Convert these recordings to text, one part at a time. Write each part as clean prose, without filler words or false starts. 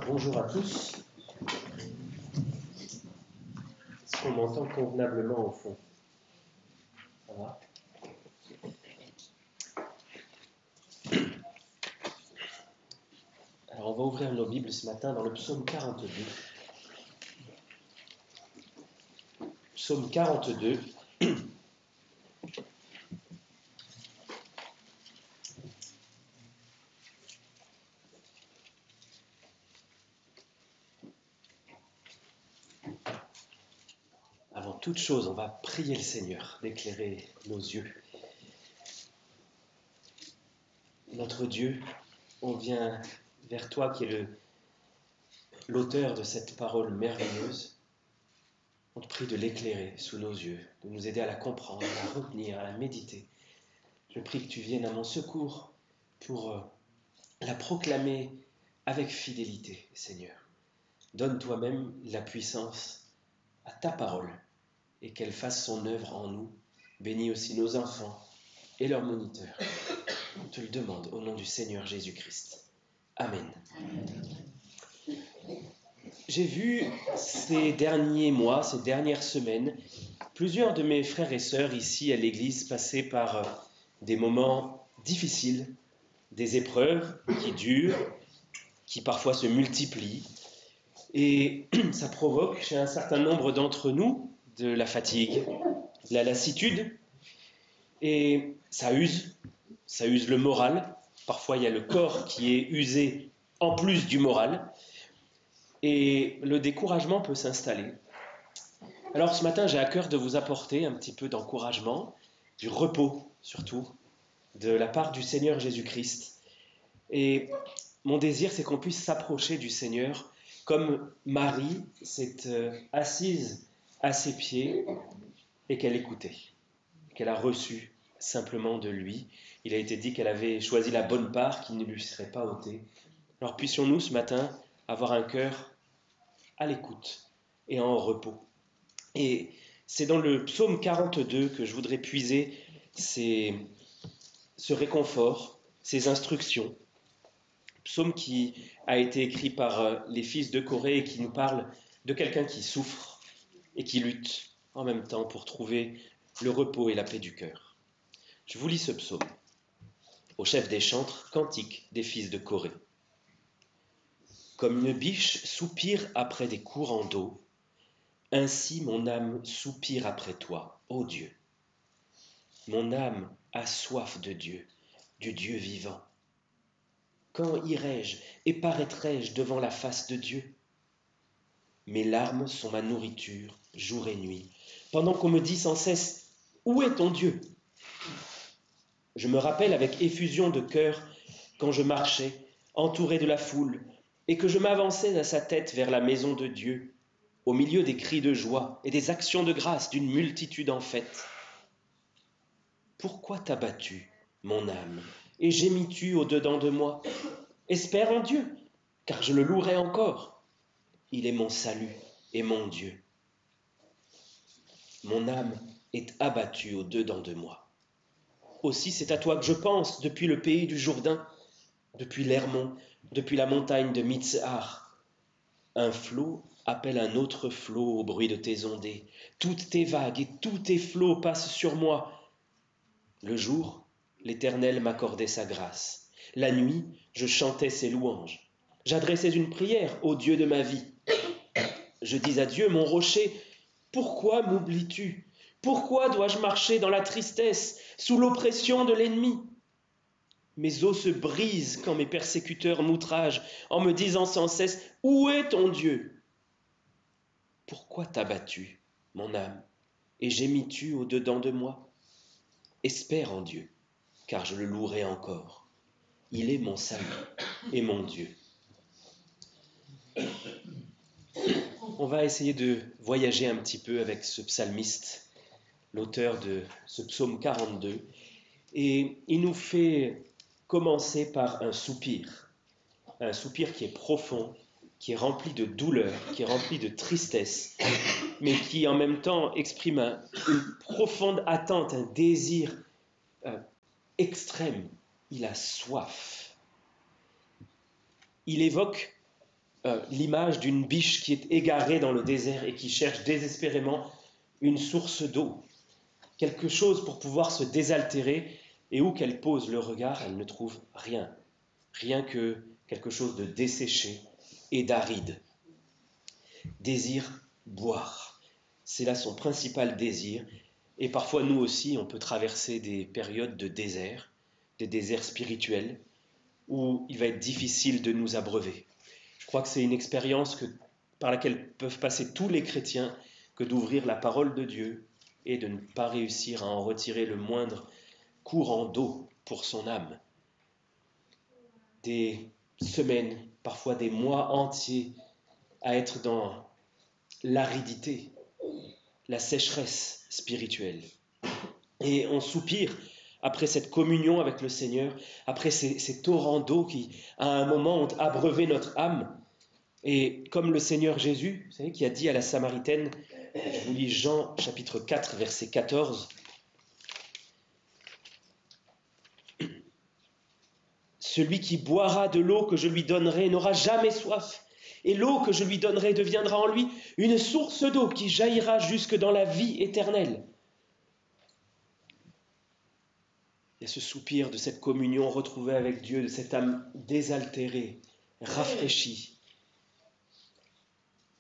Bonjour à tous. Est-ce qu'on m'entend convenablement au fond? Ça va? Alors on va ouvrir nos Bibles ce matin dans le psaume 42. Psaume 42. Avant toute chose, on va prier le Seigneur d'éclairer nos yeux. Notre Dieu, on vient vers toi qui es l'auteur de cette parole merveilleuse. On te prie de l'éclairer sous nos yeux, de nous aider à la comprendre, à la retenir, à la méditer. Je prie que tu viennes à mon secours pour la proclamer avec fidélité, Seigneur. Donne toi-même la puissance à ta parole et qu'elle fasse son œuvre en nous. Bénis aussi nos enfants et leurs moniteurs. On te le demande au nom du Seigneur Jésus-Christ. Amen. J'ai vu ces derniers mois, ces dernières semaines, plusieurs de mes frères et sœurs ici à l'église passer par des moments difficiles, des épreuves qui durent, qui parfois se multiplient. Et ça provoque chez un certain nombre d'entre nous de la fatigue, la lassitude, et ça use le moral. Parfois, il y a le corps qui est usé en plus du moral, et le découragement peut s'installer. Alors ce matin, j'ai à cœur de vous apporter un petit peu d'encouragement, du repos surtout, de la part du Seigneur Jésus-Christ. Et mon désir, c'est qu'on puisse s'approcher du Seigneur comme Marie s'est assise à ses pieds et qu'elle écoutait, qu'elle a reçu simplement de lui. Il a été dit qu'elle avait choisi la bonne part qui ne lui serait pas ôtée. Alors puissions-nous ce matin avoir un cœur à l'écoute et en repos. Et c'est dans le psaume 42 que je voudrais puiser ce réconfort, ces instructions. Psaume qui a été écrit par les fils de Corée et qui nous parle de quelqu'un qui souffre et qui lutte en même temps pour trouver le repos et la paix du cœur. Je vous lis ce psaume. Au chef des chantres, cantique des fils de Corée. Comme une biche soupire après des courants d'eau, ainsi mon âme soupire après toi, ô Dieu. Mon âme a soif de Dieu, du Dieu vivant. Quand irai-je et paraîtrai-je devant la face de Dieu? Mes larmes sont ma nourriture, jour et nuit, pendant qu'on me dit sans cesse « Où est ton Dieu ?» Je me rappelle avec effusion de cœur quand je marchais, entouré de la foule, et que je m'avançais à sa tête vers la maison de Dieu, au milieu des cris de joie et des actions de grâce d'une multitude en fête. Pourquoi t'as battu, mon âme, et gémis-tu au-dedans de moi? Espère en Dieu, car je le louerai encore. Il est mon salut et mon Dieu. Mon âme est abattue au-dedans de moi. Aussi c'est à toi que je pense depuis le pays du Jourdain, depuis l'Hermon, depuis la montagne de Mitzhar. Un flot appelle un autre flot au bruit de tes ondées. Toutes tes vagues et tous tes flots passent sur moi. Le jour, l'Éternel m'accordait sa grâce. La nuit, je chantais ses louanges. J'adressais une prière au Dieu de ma vie. Je dis à Dieu, mon rocher, pourquoi m'oublies-tu? Pourquoi dois-je marcher dans la tristesse, sous l'oppression de l'ennemi? Mes os se brisent quand mes persécuteurs m'outragent, en me disant sans cesse, où est ton Dieu? Pourquoi t'as battu, mon âme, et gémis-tu au-dedans de moi? Espère en Dieu, car je le louerai encore. Il est mon salut et mon Dieu. On va essayer de voyager un petit peu avec ce psalmiste, l'auteur de ce psaume 42, et il nous fait commencer par un soupir qui est profond, qui est rempli de douleur, qui est rempli de tristesse, mais qui en même temps exprime une profonde attente, un désir extrême. Il a soif. Il évoque l'image d'une biche qui est égarée dans le désert et qui cherche désespérément une source d'eau, quelque chose pour pouvoir se désaltérer, et où qu'elle pose le regard, elle ne trouve rien, rien que quelque chose de desséché et d'aride. Désire boire, c'est là son principal désir, et parfois nous aussi on peut traverser des périodes de désert, des déserts spirituels, où il va être difficile de nous abreuver. Je crois que c'est une expérience par laquelle peuvent passer tous les chrétiens, que d'ouvrir la parole de Dieu et de ne pas réussir à en retirer le moindre courant d'eau pour son âme. Des semaines, parfois des mois entiers à être dans l'aridité, la sécheresse spirituelle. Et on soupire après cette communion avec le Seigneur, après ces torrents d'eau qui, à un moment, ont abreuvé notre âme. Et comme le Seigneur Jésus, vous savez, qui a dit à la Samaritaine, je vous lis Jean chapitre 4, verset 14, « Celui qui boira de l'eau que je lui donnerai n'aura jamais soif, et l'eau que je lui donnerai deviendra en lui une source d'eau qui jaillira jusque dans la vie éternelle. » Il y a ce soupir de cette communion retrouvée avec Dieu, de cette âme désaltérée, rafraîchie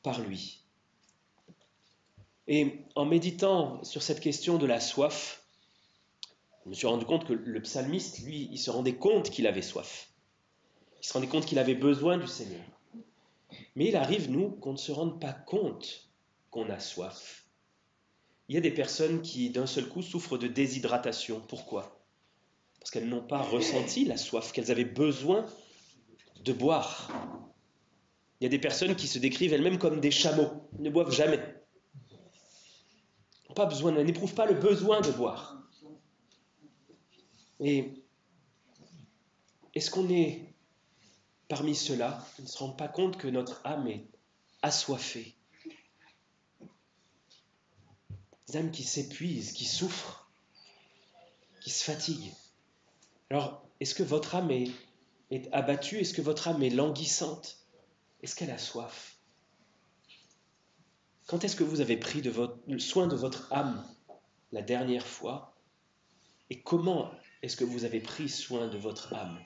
par lui. Et en méditant sur cette question de la soif, je me suis rendu compte que le psalmiste, lui, il se rendait compte qu'il avait soif. Il se rendait compte qu'il avait besoin du Seigneur. Mais il arrive, nous, qu'on ne se rende pas compte qu'on a soif. Il y a des personnes qui, d'un seul coup, souffrent de déshydratation. Pourquoi ? Parce qu'elles n'ont pas ressenti la soif, qu'elles avaient besoin de boire. Il y a des personnes qui se décrivent elles-mêmes comme des chameaux, ne boivent jamais. Elles n'éprouvent pas le besoin de boire. Et est-ce qu'on est parmi ceux-là qui ne se rendent pas compte que notre âme est assoiffée? Des âmes qui s'épuisent, qui souffrent, qui se fatiguent. Alors, est-ce que votre âme est abattue? Est-ce que votre âme est languissante? Est-ce qu'elle a soif? Quand est-ce que vous avez pris soin de votre âme la dernière fois? Et comment est-ce que vous avez pris soin de votre âme?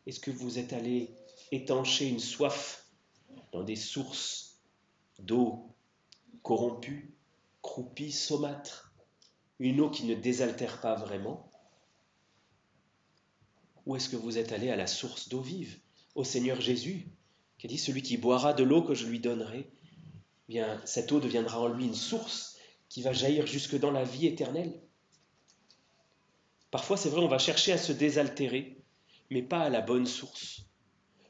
Est-ce que vous êtes allé étancher une soif dans des sources d'eau corrompue, croupie, saumâtre, une eau qui ne désaltère pas vraiment? Ou est-ce que vous êtes allé à la source d'eau vive, au Seigneur Jésus, qui a dit « Celui qui boira de l'eau que je lui donnerai, eh bien, cette eau deviendra en lui une source qui va jaillir jusque dans la vie éternelle. » Parfois, c'est vrai, on va chercher à se désaltérer, mais pas à la bonne source.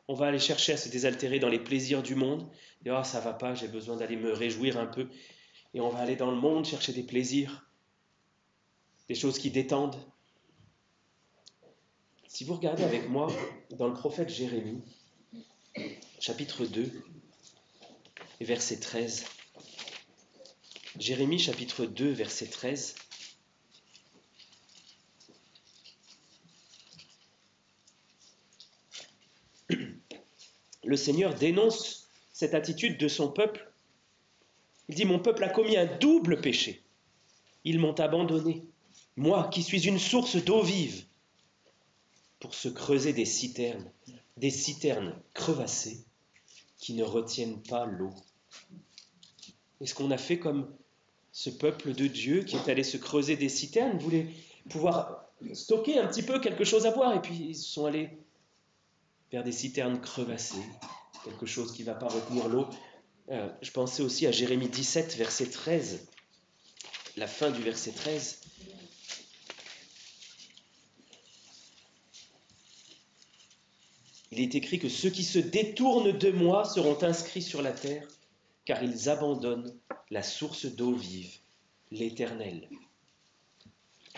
On va aller chercher à se désaltérer dans les plaisirs du monde, et « Ah, ça va pas, j'ai besoin d'aller me réjouir un peu. » Et on va aller dans le monde chercher des plaisirs, des choses qui détendent. Si vous regardez avec moi dans le prophète Jérémie, chapitre 2, et verset 13. Jérémie, chapitre 2, verset 13. Le Seigneur dénonce cette attitude de son peuple. Il dit « Mon peuple a commis un double péché. Ils m'ont abandonné, moi qui suis une source d'eau vive, pour se creuser des citernes crevassées qui ne retiennent pas l'eau. » Est-ce qu'on a fait comme ce peuple de Dieu qui est allé se creuser des citernes, voulait pouvoir stocker un petit peu quelque chose à boire, et puis ils sont allés vers des citernes crevassées, quelque chose qui ne va pas retenir l'eau. Je pensais aussi à Jérémie 17, verset 13, la fin du verset 13. Il est écrit que ceux qui se détournent de moi seront inscrits sur la terre, car ils abandonnent la source d'eau vive, l'Éternel.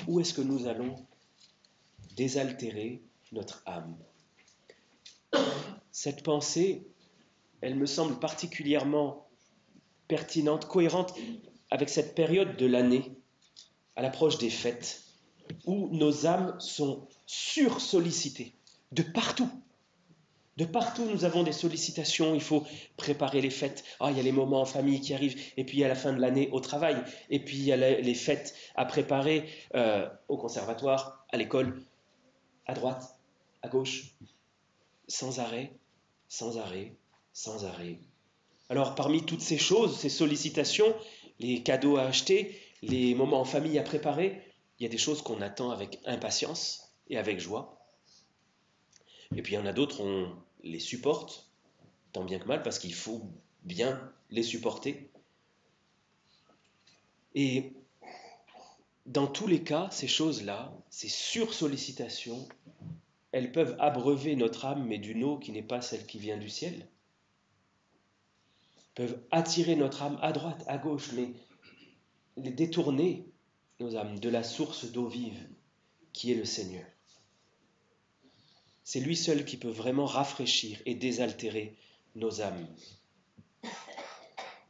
Où est-ce que nous allons désaltérer notre âme? Cette pensée, elle me semble particulièrement pertinente, cohérente avec cette période de l'année, à l'approche des fêtes, où nos âmes sont sursollicitées de partout. De partout, nous avons des sollicitations. Il faut préparer les fêtes. Ah, il y a les moments en famille qui arrivent. Et puis, il y a la fin de l'année au travail. Et puis, il y a les fêtes à préparer au conservatoire, à l'école, à droite, à gauche, sans arrêt, sans arrêt, sans arrêt. Alors, parmi toutes ces choses, ces sollicitations, les cadeaux à acheter, les moments en famille à préparer, il y a des choses qu'on attend avec impatience et avec joie. Et puis il y en a d'autres, on les supporte, tant bien que mal, parce qu'il faut bien les supporter. Et dans tous les cas, ces choses-là, ces sursollicitations, elles peuvent abreuver notre âme, mais d'une eau qui n'est pas celle qui vient du ciel. Peuvent attirer notre âme à droite, à gauche, mais les détourner, nos âmes, de la source d'eau vive, qui est le Seigneur. C'est lui seul qui peut vraiment rafraîchir et désaltérer nos âmes.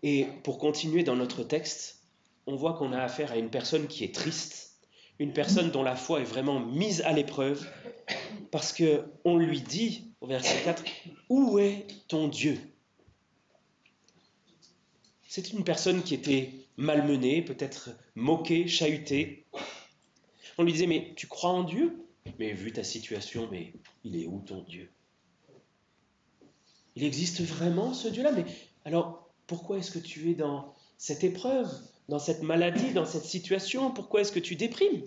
Et pour continuer dans notre texte, on voit qu'on a affaire à une personne qui est triste, une personne dont la foi est vraiment mise à l'épreuve, parce qu'on lui dit, au verset 4, « Où est ton Dieu ?» C'est une personne qui était malmenée, peut-être moquée, chahutée. On lui disait, « Mais tu crois en Dieu ? Mais vu ta situation, mais il est où ton Dieu ? Il existe vraiment ce Dieu-là ? Mais alors, pourquoi est-ce que tu es dans cette épreuve, dans cette maladie, dans cette situation ? Pourquoi est-ce que tu déprimes ?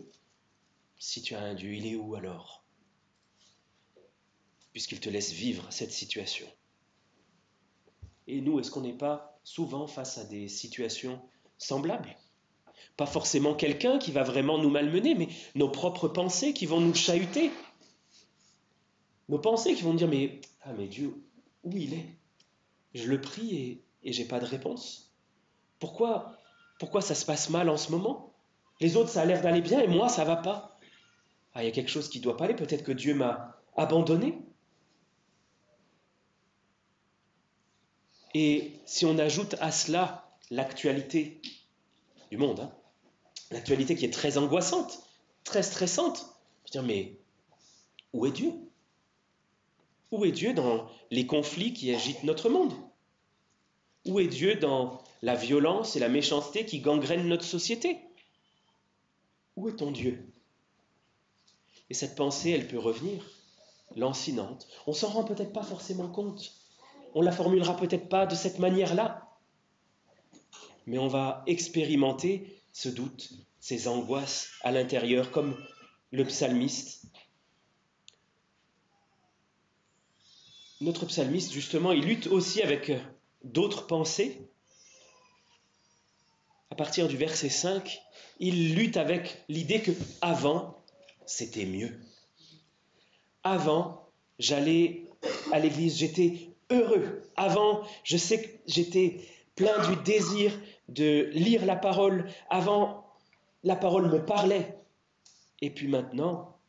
Si tu as un Dieu, il est où alors ? Puisqu'il te laisse vivre cette situation. Et nous, est-ce qu'on n'est pas souvent face à des situations semblables ? Pas forcément quelqu'un qui va vraiment nous malmener, mais nos propres pensées qui vont nous chahuter. Nos pensées qui vont dire, mais Dieu, où il est ? Je le prie et j'ai pas de réponse. Pourquoi ça se passe mal en ce moment ? Les autres, ça a l'air d'aller bien et moi, ça va pas. Ah, il y a quelque chose qui doit pas aller. Peut-être que Dieu m'a abandonné. Et si on ajoute à cela l'actualité du monde, l'actualité qui est très angoissante, très stressante, je veux dire, mais où est Dieu ? Où est Dieu dans les conflits qui agitent notre monde ? Où est Dieu dans la violence et la méchanceté qui gangrènent notre société ? Où est ton Dieu ? Et cette pensée, elle peut revenir, lancinante. On s'en rend peut-être pas forcément compte. On la formulera peut-être pas de cette manière-là. Mais on va expérimenter ce doute, ces angoisses à l'intérieur, comme le psalmiste. Notre psalmiste, justement, il lutte aussi avec d'autres pensées. À partir du verset 5, il lutte avec l'idée que avant, c'était mieux. Avant, j'allais à l'église, j'étais heureux. Avant, je sais que j'étais plein du désir de lire la parole. Avant, la parole me parlait. Et puis maintenant,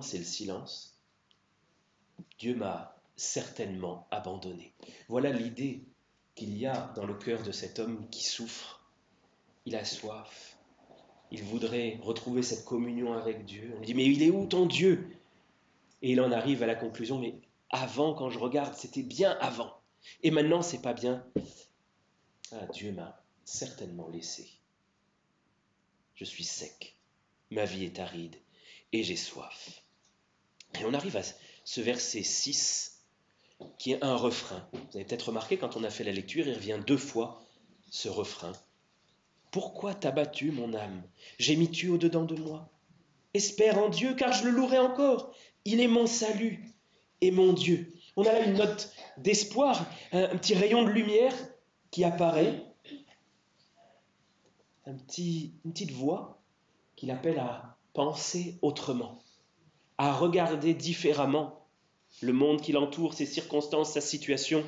c'est le silence. Dieu m'a certainement abandonné. Voilà l'idée qu'il y a dans le cœur de cet homme qui souffre. Il a soif. Il voudrait retrouver cette communion avec Dieu. On lui dit, mais il est où ton Dieu ? Et il en arrive à la conclusion, mais avant, quand je regarde, c'était bien avant. Et maintenant, c'est pas bien. Ah, Dieu m'a certainement laissé. Je suis sec. Ma vie est aride. Et j'ai soif. Et on arrive à ce verset 6, qui est un refrain. Vous avez peut-être remarqué, quand on a fait la lecture, il revient 2 fois, ce refrain. Pourquoi t'as battu, mon âme ? Gémis-tu au-dedans de moi ? Espère en Dieu, car je le louerai encore. Il est mon salut et mon Dieu. On a là une note d'espoir, un petit rayon de lumière qui apparaît, une petite voix qui l'appelle à penser autrement, à regarder différemment le monde qui l'entoure, ses circonstances, sa situation,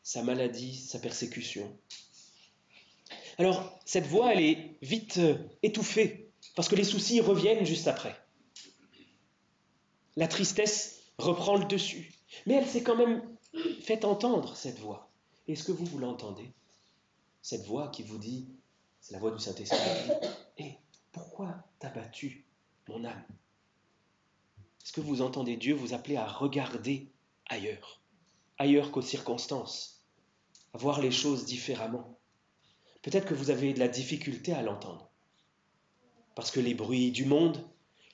sa maladie, sa persécution. Alors, cette voix, elle est vite étouffée, parce que les soucis reviennent juste après. La tristesse reprend le dessus. Mais elle s'est quand même fait entendre, cette voix. Est-ce que vous l'entendez ? Cette voix qui vous dit, c'est la voix du Saint-Esprit qui dit, « Hé, pourquoi t'as battu mon âme ? Est-ce que vous entendez Dieu vous appeler à regarder ailleurs, ailleurs qu'aux circonstances, à voir les choses différemment? Peut-être que vous avez de la difficulté à l'entendre, parce que les bruits du monde,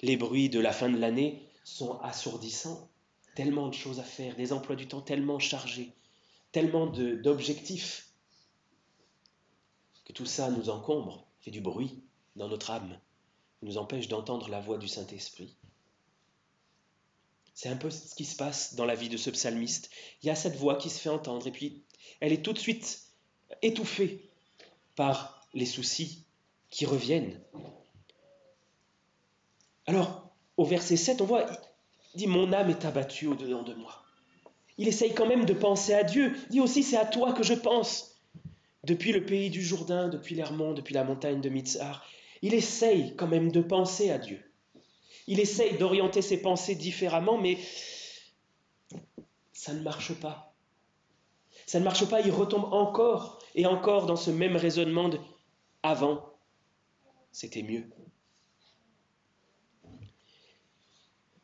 les bruits de la fin de l'année sont assourdissants. Tellement de choses à faire, des emplois du temps tellement chargés, tellement d'objectifs, que tout ça nous encombre, fait du bruit dans notre âme, nous empêche d'entendre la voix du Saint-Esprit. C'est un peu ce qui se passe dans la vie de ce psalmiste. Il y a cette voix qui se fait entendre, et puis elle est tout de suite étouffée par les soucis qui reviennent. Alors, au verset 7, on voit, il dit « Mon âme est abattue au-dedans de moi ». Il essaye quand même de penser à Dieu. Il dit aussi « C'est à toi que je pense ». Depuis le pays du Jourdain, depuis l'Hermon, depuis la montagne de Mitzar, il essaye quand même de penser à Dieu. Il essaye d'orienter ses pensées différemment, mais ça ne marche pas. Ça ne marche pas, il retombe encore et encore dans ce même raisonnement de « avant, c'était mieux ».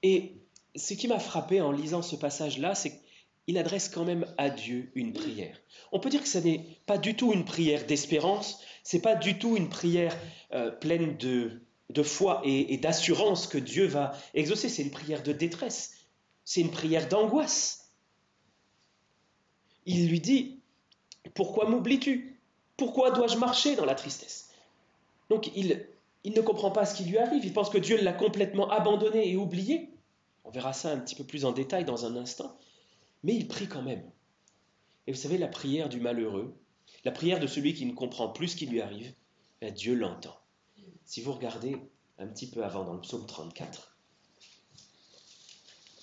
Et ce qui m'a frappé en lisant ce passage-là, c'est qu'il adresse quand même à Dieu une prière. On peut dire que ce n'est pas du tout une prière d'espérance, ce n'est pas du tout une prière pleine de foi et d'assurance que Dieu va exaucer, c'est une prière de détresse, c'est une prière d'angoisse. Il lui dit « Pourquoi m'oublies-tu? Pourquoi dois-je marcher dans la tristesse ?» Donc il ne comprend pas ce qui lui arrive, il pense que Dieu l'a complètement abandonné et oublié. On verra ça un petit peu plus en détail dans un instant, mais il prie quand même. Et vous savez, la prière du malheureux, la prière de celui qui ne comprend plus ce qui lui arrive, Dieu l'entend. Si vous regardez un petit peu avant dans le psaume 34,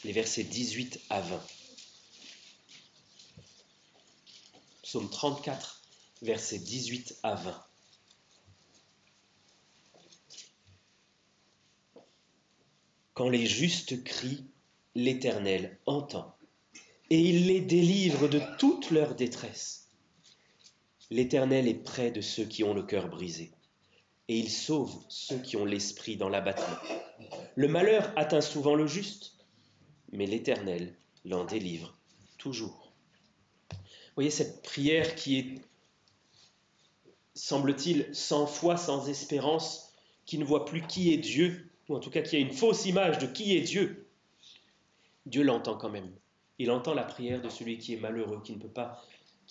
les versets 18 à 20. Psaume 34, versets 18 à 20. Quand les justes crient, l'Éternel entend, et il les délivre de toute leur détresse. L'Éternel est près de ceux qui ont le cœur brisé, et il sauve ceux qui ont l'esprit dans l'abattement. Le malheur atteint souvent le juste, mais l'Éternel l'en délivre toujours. Vous voyez cette prière qui est, semble-t-il, sans foi, sans espérance, qui ne voit plus qui est Dieu, ou en tout cas qui a une fausse image de qui est Dieu. Dieu l'entend quand même. Il entend la prière de celui qui est malheureux, qui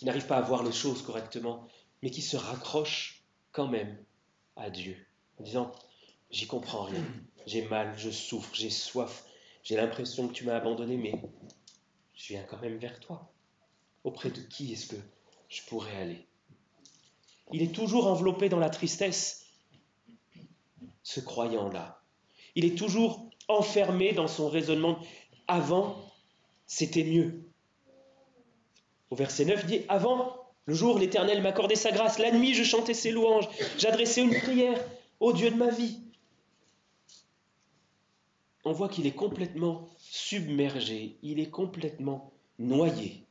n'arrive pas à voir les choses correctement, mais qui se raccroche quand même à Dieu, en disant « J'y comprends rien, j'ai mal, je souffre, j'ai soif, j'ai l'impression que tu m'as abandonné, mais je viens quand même vers toi. Auprès de qui est-ce que je pourrais aller ?» Il est toujours enveloppé dans la tristesse, ce croyant-là. Il est toujours enfermé dans son raisonnement. Avant, c'était mieux. Au verset 9, il dit « Avant, le jour, l'Éternel m'accordait sa grâce. La nuit, je chantais ses louanges. J'adressais une prière au Dieu de ma vie. » On voit qu'il est complètement submergé. Il est complètement noyé.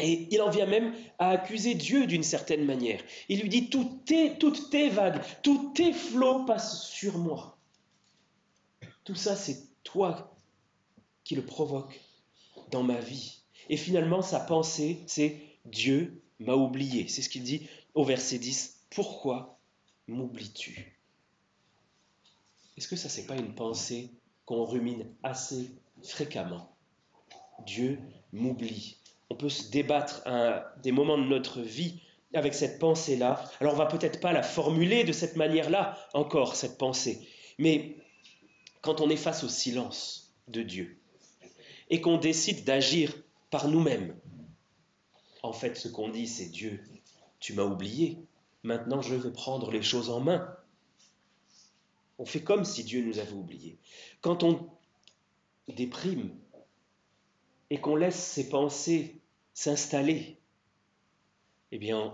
Et il en vient même à accuser Dieu d'une certaine manière. Il lui dit « Toutes tes vagues, tous tes flots passent sur moi. » Tout ça, c'est toi qui le provoque dans ma vie. Et finalement, sa pensée, c'est « Dieu m'a oublié ». C'est ce qu'il dit au verset 10. « Pourquoi m'oublies-tu » Est-ce que ça, c'est pas une pensée qu'on rumine assez fréquemment? Dieu m'oublie. On peut se débattre à des moments de notre vie avec cette pensée-là. Alors on va peut-être pas la formuler de cette manière-là encore, cette pensée. Mais quand on est face au silence de Dieu et qu'on décide d'agir par nous-mêmes, en fait ce qu'on dit c'est « Dieu, tu m'as oublié, maintenant je veux prendre les choses en main ». On fait comme si Dieu nous avait oubliés. Quand on déprime et qu'on laisse ces pensées s'installer, eh bien,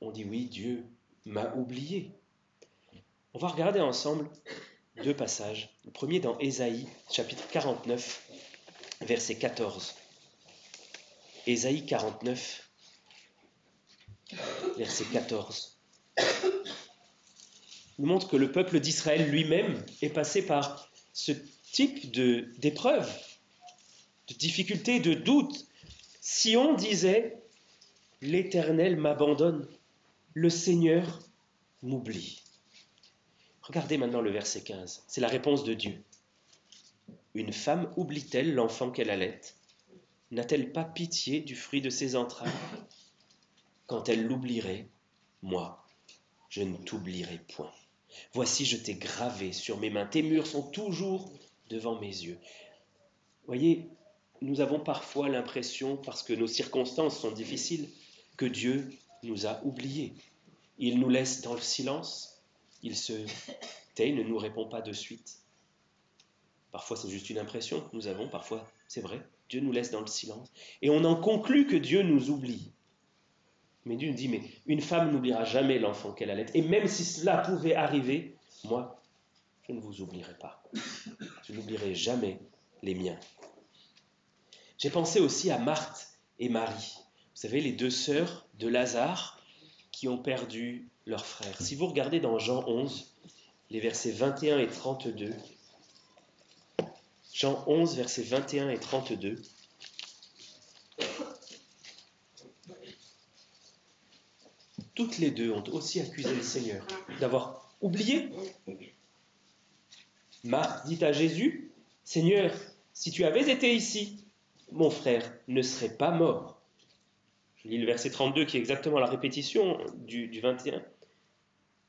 on dit oui, Dieu m'a oublié. On va regarder ensemble deux passages. Le premier dans Ésaïe, chapitre 49, verset 14. Ésaïe 49, verset 14. Il montre que le peuple d'Israël lui-même est passé par ce type d'épreuve, de difficulté, de doute. Sion disait « L'Éternel m'abandonne, le Seigneur m'oublie ». Regardez maintenant le verset 15, c'est la réponse de Dieu. Une femme oublie-t-elle l'enfant qu'elle allait? N'a-t-elle pas pitié du fruit de ses entrailles? Quand elle l'oublierait, moi, je ne t'oublierai point. Voici, je t'ai gravé sur mes mains, tes murs sont toujours devant mes yeux. Voyez, nous avons parfois l'impression, parce que nos circonstances sont difficiles, que Dieu nous a oubliés. Il nous laisse dans le silence, il se tait, il ne nous répond pas de suite. Parfois c'est juste une impression que nous avons, parfois c'est vrai, Dieu nous laisse dans le silence. Et on en conclut que Dieu nous oublie. Mais Dieu nous dit, mais une femme n'oubliera jamais l'enfant qu'elle allait. Et même si cela pouvait arriver, moi, je ne vous oublierai pas. Je n'oublierai jamais les miens. J'ai pensé aussi à Marthe et Marie. Vous savez, les deux sœurs de Lazare qui ont perdu leur frère. Si vous regardez dans Jean 11, les versets 21 et 32, Jean 11, versets 21 et 32, toutes les deux ont aussi accusé le Seigneur d'avoir oublié. Marthe dit à Jésus, « Seigneur, si tu avais été ici, mon frère ne serait pas mort. » Je lis le verset 32 qui est exactement la répétition du 21.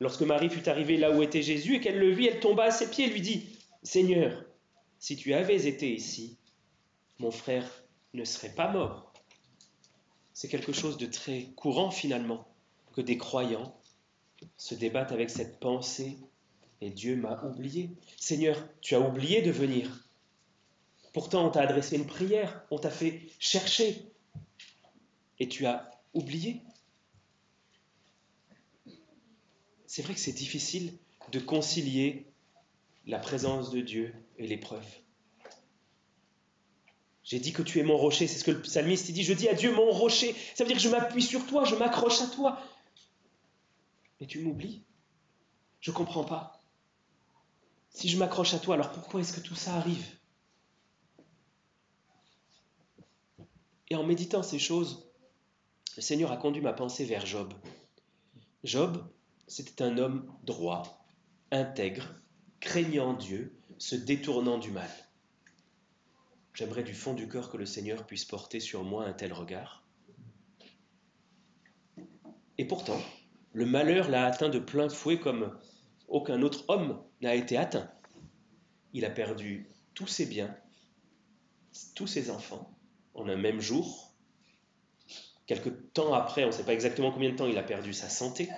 Lorsque Marie fut arrivée là où était Jésus et qu'elle le vit, elle tomba à ses pieds et lui dit, « Seigneur, si tu avais été ici, mon frère ne serait pas mort. » C'est quelque chose de très courant finalement, que des croyants se débattent avec cette pensée, et Dieu m'a oublié. Seigneur, tu as oublié de venir. Pourtant, on t'a adressé une prière, on t'a fait chercher, et tu as oublié. C'est vrai que c'est difficile de concilier la présence de Dieu et l'épreuve. J'ai dit que tu es mon rocher, c'est ce que le psalmiste dit, je dis à Dieu mon rocher, ça veut dire que je m'appuie sur toi, je m'accroche à toi. Mais tu m'oublies, je ne comprends pas. Si je m'accroche à toi, alors pourquoi est-ce que tout ça arrive? Et en méditant ces choses, le Seigneur a conduit ma pensée vers Job. Job, c'était un homme droit, intègre, craignant Dieu, se détournant du mal. J'aimerais du fond du cœur que le Seigneur puisse porter sur moi un tel regard. Et pourtant, le malheur l'a atteint de plein fouet comme aucun autre homme n'a été atteint. Il a perdu tous ses biens, tous ses enfants, en un même jour. Quelque temps après, on ne sait pas exactement combien de temps, il a perdu sa santé.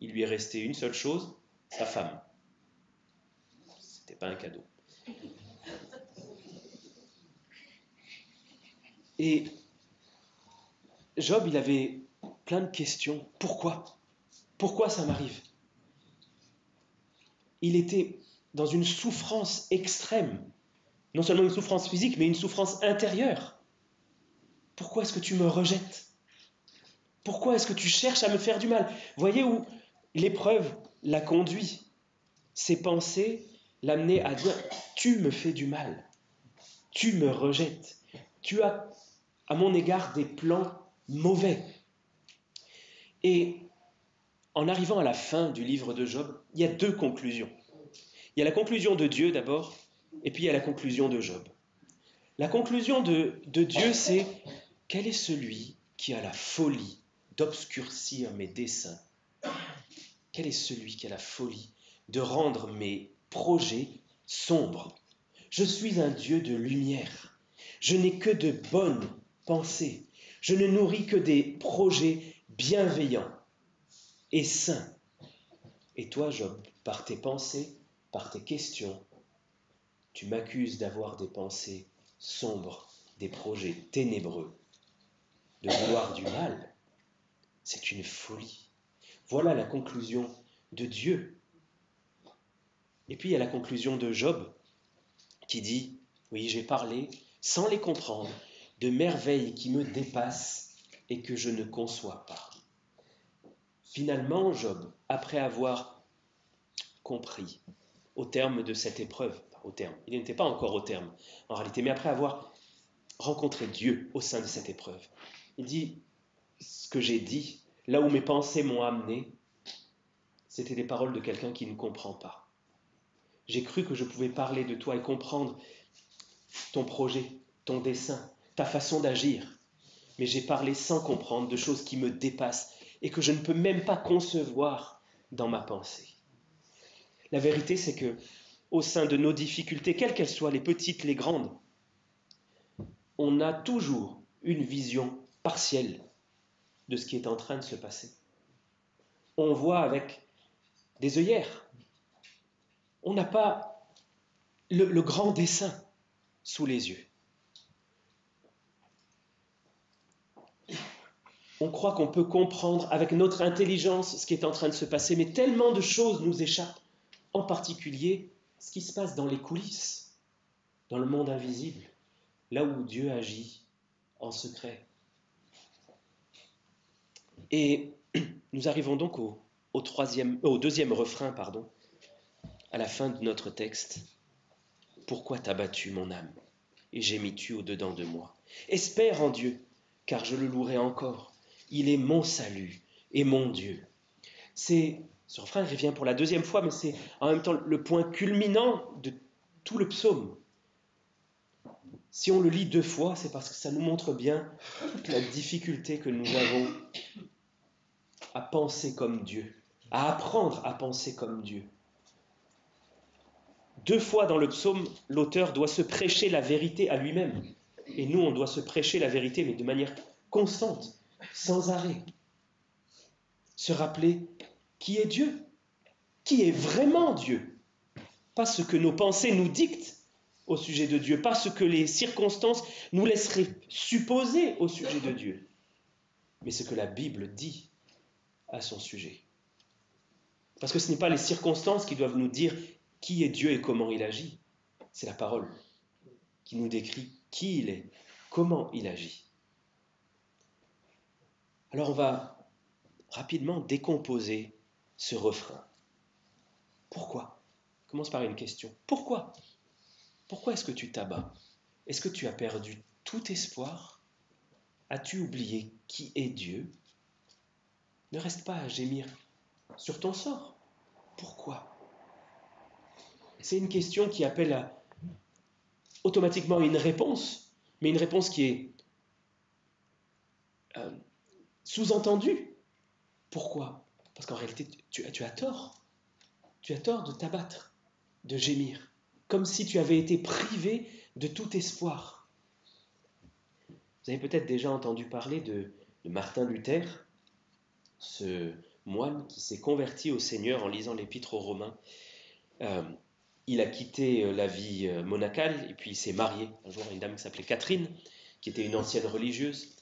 Il lui est resté une seule chose, sa femme. C'était pas un cadeau. Et Job, il avait plein de questions. Pourquoi? Pourquoi ça m'arrive? Il était dans une souffrance extrême. Non seulement une souffrance physique, mais une souffrance intérieure. Pourquoi est-ce que tu me rejettes? Pourquoi est-ce que tu cherches à me faire du mal? Voyez où l'épreuve l'a conduit. Ses pensées l'amenaient à dire « Tu me fais du mal, tu me rejettes, tu as à mon égard des plans mauvais. » Et en arrivant à la fin du livre de Job, il y a deux conclusions. Il y a la conclusion de Dieu d'abord, et puis il y a la conclusion de Job. La conclusion de Dieu, c'est « Quel est celui qui a la folie d'obscurcir mes desseins? Quel est celui qui a la folie de rendre mes projets sombres? Je suis un Dieu de lumière. Je n'ai que de bonnes pensées. Je ne nourris que des projets bienveillants et sains. Et toi, Job, par tes pensées, par tes questions, tu m'accuses d'avoir des pensées sombres, des projets ténébreux, de vouloir du mal. C'est une folie. » Voilà la conclusion de Dieu. Et puis il y a la conclusion de Job qui dit « Oui, j'ai parlé, sans les comprendre, de merveilles qui me dépassent et que je ne conçois pas. » Finalement, Job, après avoir compris, au terme de cette épreuve, au terme. Il n'était pas encore au terme, en réalité. Mais après avoir rencontré Dieu au sein de cette épreuve, il dit, ce que j'ai dit, là où mes pensées m'ont amené, c'était des paroles de quelqu'un qui ne comprend pas. J'ai cru que je pouvais parler de toi et comprendre ton projet, ton dessein, ta façon d'agir. Mais j'ai parlé sans comprendre de choses qui me dépassent et que je ne peux même pas concevoir dans ma pensée. La vérité, c'est que, au sein de nos difficultés, quelles qu'elles soient, les petites, les grandes, on a toujours une vision partielle de ce qui est en train de se passer. On voit avec des œillères. On n'a pas le grand dessin sous les yeux. On croit qu'on peut comprendre avec notre intelligence ce qui est en train de se passer, mais tellement de choses nous échappent, en particulier ce qui se passe dans les coulisses, dans le monde invisible, là où Dieu agit en secret. Et nous arrivons donc au deuxième refrain, à la fin de notre texte. Pourquoi t'as battu mon âme et gémis-tu au-dedans de moi? Espère en Dieu, car je le louerai encore. Il est mon salut et mon Dieu. Ce refrain revient pour la deuxième fois, mais c'est en même temps le point culminant de tout le psaume. Si on le lit deux fois, c'est parce que ça nous montre bien toute la difficulté que nous avons à penser comme Dieu, à apprendre à penser comme Dieu. Deux fois dans le psaume, l'auteur doit se prêcher la vérité à lui-même. Et nous, on doit se prêcher la vérité, mais de manière constante, sans arrêt. Se rappeler qui est Dieu, qui est vraiment Dieu. Pas ce que nos pensées nous dictent au sujet de Dieu, pas ce que les circonstances nous laisseraient supposer au sujet de Dieu, mais ce que la Bible dit à son sujet. Parce que ce n'est pas les circonstances qui doivent nous dire qui est Dieu et comment il agit. C'est la parole qui nous décrit qui il est, comment il agit. Alors on va rapidement décomposer ce refrain. Pourquoi? Commence par une question. Pourquoi? Pourquoi est-ce que tu t'abats? Est-ce que tu as perdu tout espoir? As-tu oublié qui est Dieu? Ne reste pas à gémir sur ton sort. Pourquoi? C'est une question qui appelle automatiquement une réponse, mais une réponse qui est sous-entendue. Pourquoi? Parce qu'en réalité, tu as tort. Tu as tort de t'abattre, de gémir, comme si tu avais été privé de tout espoir. Vous avez peut-être déjà entendu parler de Martin Luther, ce moine qui s'est converti au Seigneur en lisant l'Épître aux Romains. Il a quitté la vie monacale et puis il s'est marié un jour à une dame qui s'appelait Catherine, qui était une ancienne religieuse.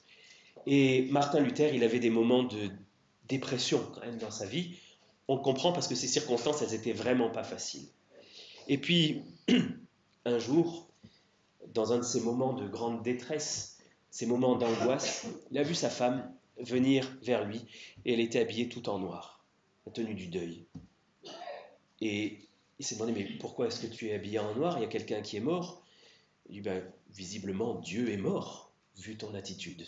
Et Martin Luther, il avait des moments de dépression quand même dans sa vie. On le comprend parce que ces circonstances, elles étaient vraiment pas faciles. Et puis, un jour, dans un de ces moments de grande détresse, ces moments d'angoisse, il a vu sa femme venir vers lui et elle était habillée tout en noir, la tenue du deuil. Et il s'est demandé, mais pourquoi est-ce que tu es habillée en noir? Il y a quelqu'un qui est mort. Il dit, visiblement, Dieu est mort, vu ton attitude.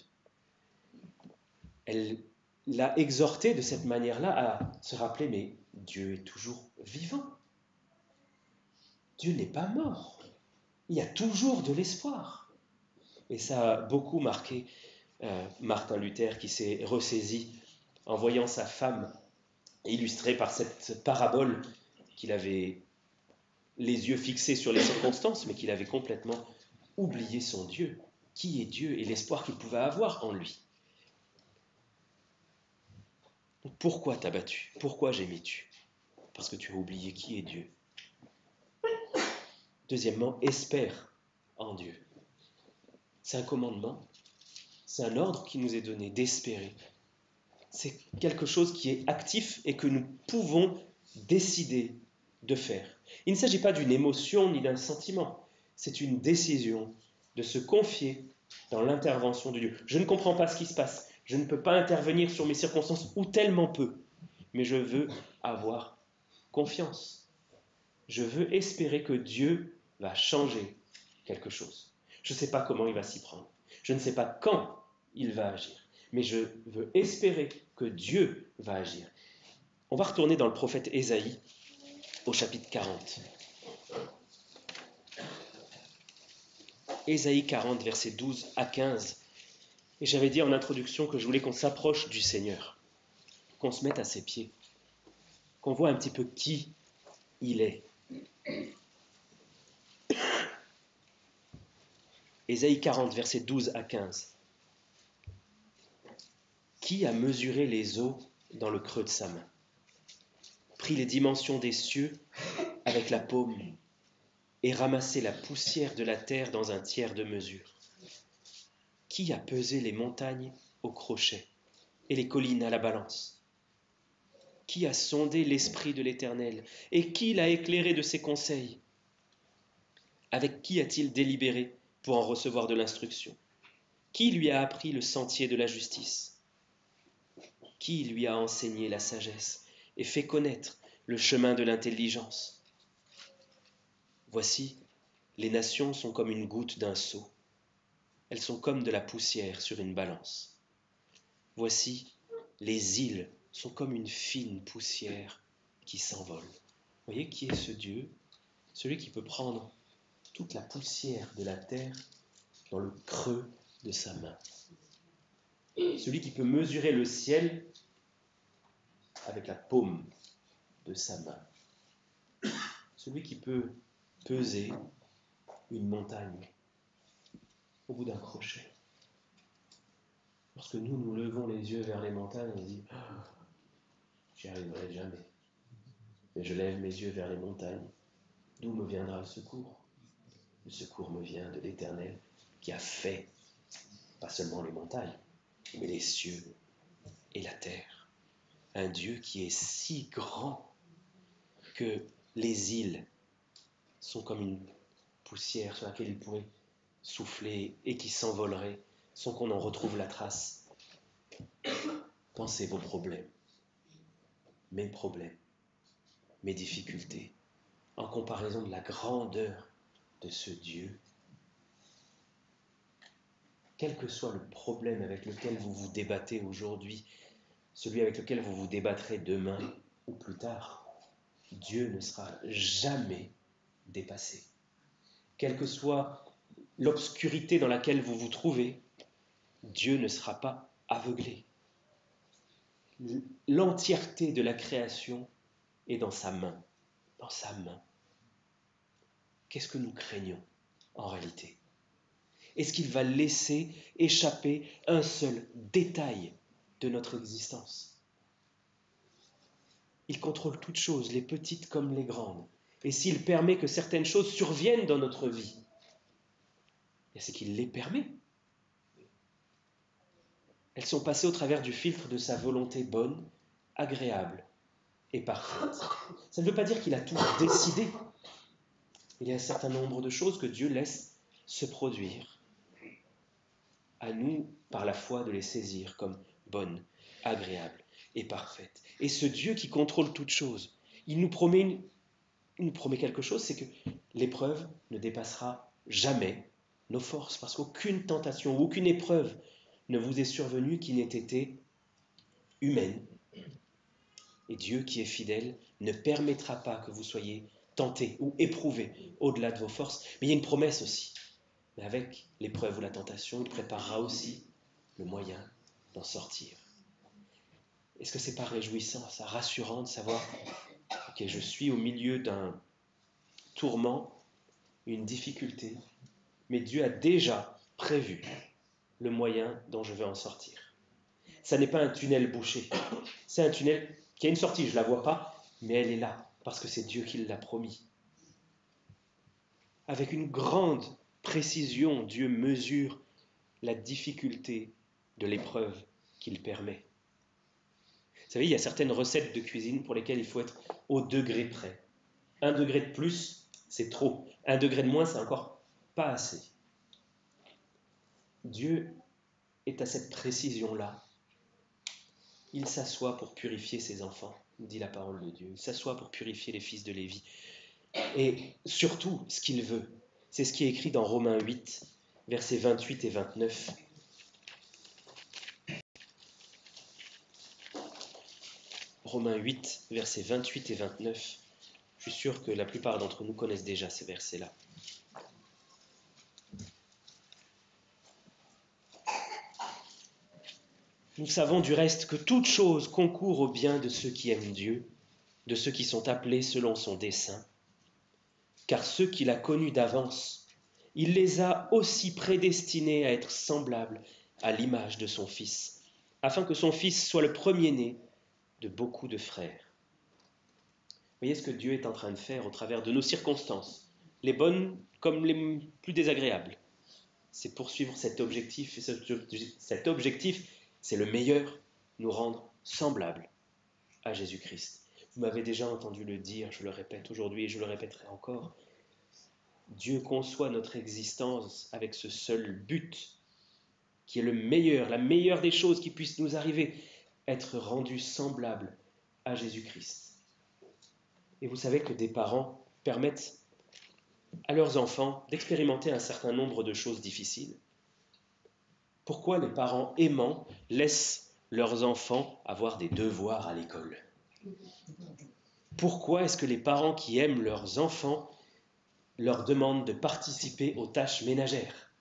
Elle l'a exhorté de cette manière-là à se rappeler, mais Dieu est toujours vivant. Dieu n'est pas mort. Il y a toujours de l'espoir. Et ça a beaucoup marqué Martin Luther qui s'est ressaisi en voyant sa femme illustrée par cette parabole qu'il avait les yeux fixés sur les circonstances, mais qu'il avait complètement oublié son Dieu. Qui est Dieu et l'espoir qu'il pouvait avoir en lui. Pourquoi t'as battu? Pourquoi gémis-tu? Parce que tu as oublié qui est Dieu. Deuxièmement, espère en Dieu. C'est un commandement, c'est un ordre qui nous est donné d'espérer. C'est quelque chose qui est actif et que nous pouvons décider de faire. Il ne s'agit pas d'une émotion ni d'un sentiment, c'est une décision de se confier dans l'intervention de Dieu. Je ne comprends pas ce qui se passe, je ne peux pas intervenir sur mes circonstances ou tellement peu, mais je veux avoir confiance. Je veux espérer que Dieu va changer quelque chose. Je ne sais pas comment il va s'y prendre. Je ne sais pas quand il va agir. Mais je veux espérer que Dieu va agir. On va retourner dans le prophète Ésaïe au chapitre 40. Ésaïe 40, versets 12 à 15. Et j'avais dit en introduction que je voulais qu'on s'approche du Seigneur, qu'on se mette à ses pieds, qu'on voit un petit peu qui il est. Ésaïe 40, versets 12 à 15. Qui a mesuré les eaux dans le creux de sa main, pris les dimensions des cieux avec la paume et ramassé la poussière de la terre dans un tiers de mesure? Qui a pesé les montagnes au crochet et les collines à la balance? Qui a sondé l'esprit de l'Éternel et qui l'a éclairé de ses conseils? Avec qui a-t-il délibéré pour en recevoir de l'instruction? Qui lui a appris le sentier de la justice? Qui lui a enseigné la sagesse et fait connaître le chemin de l'intelligence? Voici, les nations sont comme une goutte d'un seau. Elles sont comme de la poussière sur une balance. Voici, les îles sont comme une fine poussière qui s'envole. Voyez qui est ce Dieu? Celui qui peut prendre toute la poussière de la terre dans le creux de sa main. Celui qui peut mesurer le ciel avec la paume de sa main. Celui qui peut peser une montagne au bout d'un crochet. Lorsque nous levons les yeux vers les montagnes, on dit « J'y arriverai jamais ». Mais je lève mes yeux vers les montagnes. D'où me viendra le secours? Le secours me vient de l'Éternel qui a fait, pas seulement les montagnes, mais les cieux et la terre. Un Dieu qui est si grand que les îles sont comme une poussière sur laquelle il pourrait souffler et qui s'envolerait sans qu'on en retrouve la trace. Pensez vos problèmes, mes problèmes, mes difficultés, en comparaison de la grandeur de ce Dieu. Quel que soit le problème avec lequel vous vous débattez aujourd'hui, celui avec lequel vous vous débattrez demain ou plus tard, Dieu ne sera jamais dépassé. Quelle que soit l'obscurité dans laquelle vous vous trouvez, Dieu ne sera pas aveuglé. L'entièreté de la création est dans sa main. Dans sa main. Qu'est-ce que nous craignons en réalité? Est-ce qu'il va laisser échapper un seul détail de notre existence? Il contrôle toutes choses, les petites comme les grandes. Et s'il permet que certaines choses surviennent dans notre vie, c'est qu'il les permet. Elles sont passées au travers du filtre de sa volonté bonne, agréable et parfaite. Ça ne veut pas dire qu'il a tout décidé. Il y a un certain nombre de choses que Dieu laisse se produire. À nous, par la foi, de les saisir comme bonnes, agréables et parfaites. Et ce Dieu qui contrôle toutes choses, il nous promet quelque chose, c'est que l'épreuve ne dépassera jamais nos forces, parce qu'aucune tentation, aucune épreuve ne vous est survenue qui n'ait été humaine. Et Dieu qui est fidèle ne permettra pas que vous soyez tentés ou éprouvés au-delà de vos forces. Mais il y a une promesse aussi. Mais avec l'épreuve ou la tentation, il préparera aussi le moyen d'en sortir. Est-ce que c'est pas réjouissant, ça, rassurant de savoir ok, je suis au milieu d'un tourment, une difficulté, mais Dieu a déjà prévu le moyen dont je vais en sortir. Ça n'est pas un tunnel bouché, c'est un tunnel qui a une sortie, je ne la vois pas, mais elle est là, parce que c'est Dieu qui l'a promis. Avec une grande précision, Dieu mesure la difficulté de l'épreuve qu'il permet. Vous savez, il y a certaines recettes de cuisine pour lesquelles il faut être au degré près. 1 degré de plus, c'est trop. 1 degré de moins, c'est encore pas assez. Dieu est à cette précision-là. Il s'assoit pour purifier ses enfants, dit la parole de Dieu. Il s'assoit pour purifier les fils de Lévi. Et surtout, ce qu'il veut, c'est ce qui est écrit dans Romains 8, versets 28 et 29. Romains 8, versets 28 et 29. Je suis sûr que la plupart d'entre nous connaissent déjà ces versets-là. Nous savons du reste que toute chose concourt au bien de ceux qui aiment Dieu, de ceux qui sont appelés selon son dessein. Car ceux qu'il a connus d'avance, il les a aussi prédestinés à être semblables à l'image de son Fils, afin que son Fils soit le premier-né de beaucoup de frères. Voyez ce que Dieu est en train de faire au travers de nos circonstances, les bonnes comme les plus désagréables. C'est poursuivre cet objectif, et cet objectif, c'est le meilleur, nous rendre semblables à Jésus-Christ. Vous m'avez déjà entendu le dire, je le répète aujourd'hui et je le répéterai encore. Dieu conçoit notre existence avec ce seul but, qui est le meilleur, la meilleure des choses qui puissent nous arriver, être rendus semblables à Jésus-Christ. Et vous savez que des parents permettent à leurs enfants d'expérimenter un certain nombre de choses difficiles. Pourquoi les parents aimants laissent leurs enfants avoir des devoirs à l'école? Pourquoi est-ce que les parents qui aiment leurs enfants leur demandent de participer aux tâches ménagères?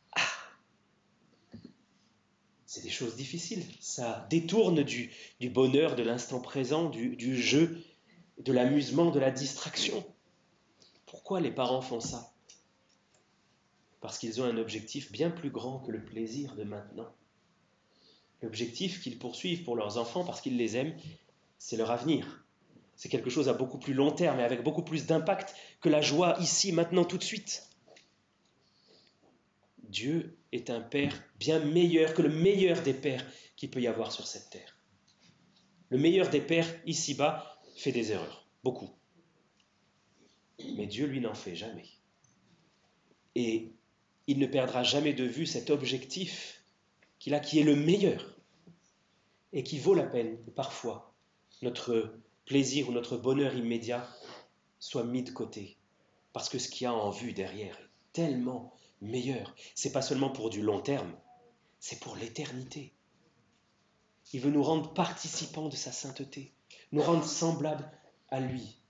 C'est des choses difficiles, ça détourne du bonheur de l'instant présent, du jeu, de l'amusement, de la distraction. Pourquoi les parents font ça? Parce qu'ils ont un objectif bien plus grand que le plaisir de maintenant. L'objectif qu'ils poursuivent pour leurs enfants, parce qu'ils les aiment, c'est leur avenir. C'est quelque chose à beaucoup plus long terme et avec beaucoup plus d'impact que la joie ici, maintenant, tout de suite. Dieu est un Père bien meilleur que le meilleur des pères qu'il peut y avoir sur cette terre. Le meilleur des pères, ici-bas, fait des erreurs, beaucoup. Mais Dieu, lui, n'en fait jamais. Et il ne perdra jamais de vue cet objectif qu'il a, qui est le meilleur, et qui vaut la peine que parfois notre plaisir ou notre bonheur immédiat soit mis de côté. Parce que ce qu'il y a en vue derrière est tellement meilleur. C'est pas seulement pour du long terme, c'est pour l'éternité. Il veut nous rendre participants de sa sainteté, nous rendre semblables à lui,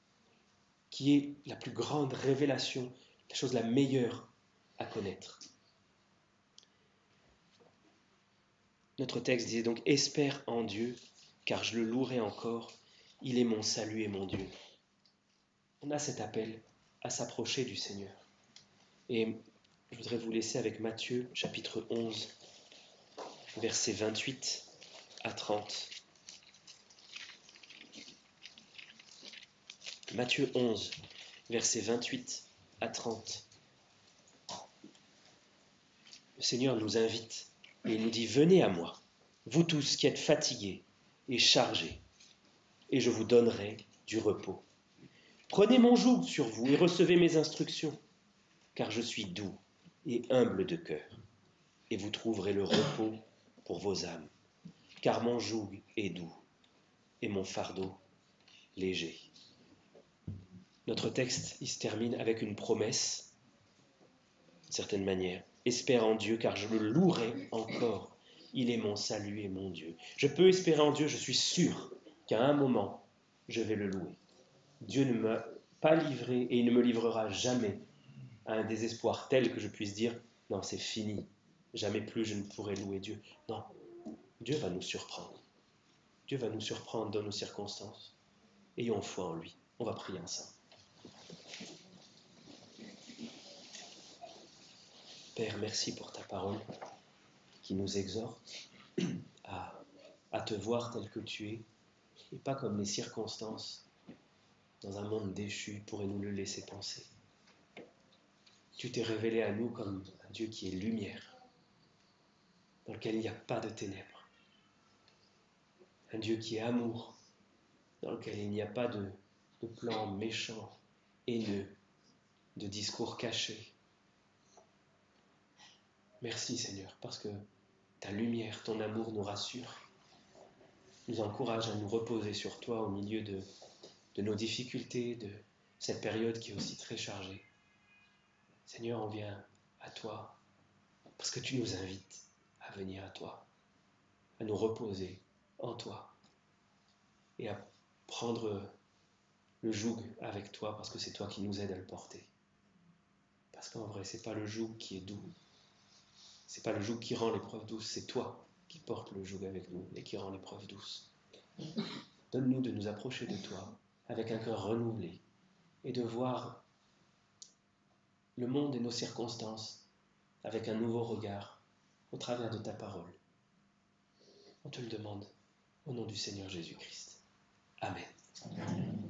qui est la plus grande révélation, la chose la meilleure à connaître. Notre texte disait donc « Espère en Dieu, car je le louerai encore, il est mon salut et mon Dieu. » On a cet appel à s'approcher du Seigneur. Et je voudrais vous laisser avec Matthieu, chapitre 11, versets 28 à 30. Matthieu 11, versets 28 à 30. Le Seigneur nous invite et il nous dit « Venez à moi, vous tous qui êtes fatigués et chargés, et je vous donnerai du repos. Prenez mon joug sur vous et recevez mes instructions, car je suis doux et humble de cœur, et vous trouverez le repos pour vos âmes, car mon joug est doux et mon fardeau léger. » Notre texte, il se termine avec une promesse, d'une certaine manière. Espère en Dieu, car je le louerai encore. Il est mon salut et mon Dieu. Je peux espérer en Dieu, je suis sûr qu'à un moment, je vais le louer. Dieu ne m'a pas livré et il ne me livrera jamais à un désespoir tel que je puisse dire « Non, c'est fini, jamais plus je ne pourrai louer Dieu. » Non, Dieu va nous surprendre. Dieu va nous surprendre dans nos circonstances. Ayons foi en lui. On va prier ensemble. Père, merci pour ta parole qui nous exhorte à te voir tel que tu es et pas comme les circonstances dans un monde déchu pourraient nous le laisser penser. Tu t'es révélé à nous comme un Dieu qui est lumière, dans lequel il n'y a pas de ténèbres. Un Dieu qui est amour, dans lequel il n'y a pas de plans méchants, haineux, de discours cachés. Merci Seigneur, parce que ta lumière, ton amour nous rassure, nous encourage à nous reposer sur toi au milieu de nos difficultés, cette période qui est aussi très chargée. Seigneur, on vient à toi parce que tu nous invites à venir à toi, à nous reposer en toi et à prendre le joug avec toi parce que c'est toi qui nous aides à le porter. Parce qu'en vrai, c'est pas le joug qui est doux, c'est pas le joug qui rend l'épreuve douce, c'est toi qui portes le joug avec nous et qui rend l'épreuve douce. Donne-nous de nous approcher de toi avec un cœur renouvelé et de voir le monde et nos circonstances avec un nouveau regard au travers de ta parole. On te le demande au nom du Seigneur Jésus-Christ. Amen.